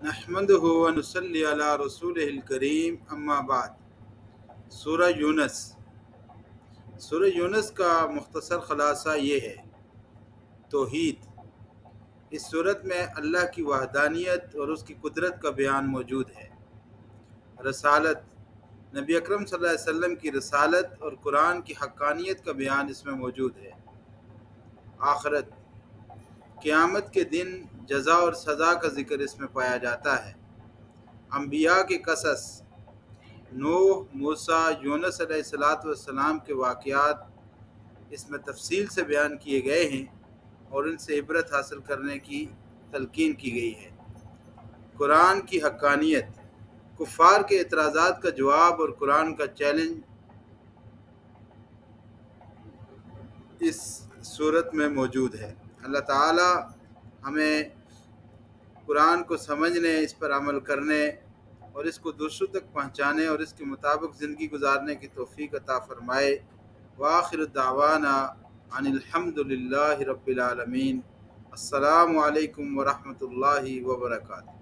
نحمدہ و نصلی علی رسولہ الکریم اما بعد۔ سورہ یونس۔ سورہ یونس کا مختصر خلاصہ یہ ہے: توحید۔ اس صورت میں اللہ کی وحدانیت اور اس کی قدرت کا بیان موجود ہے۔ رسالت، نبی اکرم صلی اللہ علیہ وسلم کی رسالت اور قرآن کی حقانیت کا بیان اس میں موجود ہے۔ آخرت، قیامت کے دن جزا اور سزا کا ذکر اس میں پایا جاتا ہے۔ انبیاء کے قصص، نوح، موسیٰ، یونس علیہ السلام کے واقعات اس میں تفصیل سے بیان کیے گئے ہیں اور ان سے عبرت حاصل کرنے کی تلقین کی گئی ہے۔ قرآن کی حقانیت، کفار کے اعتراضات کا جواب اور قرآن کا چیلنج اس صورت میں موجود ہے۔ اللہ تعالی ہمیں قرآن کو سمجھنے، اس پر عمل کرنے اور اس کو دوسروں تک پہنچانے اور اس کے مطابق زندگی گزارنے کی توفیق عطا فرمائے۔ وآخر دعوانا ان الحمد للہ رب العالمین۔ السلام علیکم ورحمۃ اللہ وبرکاتہ۔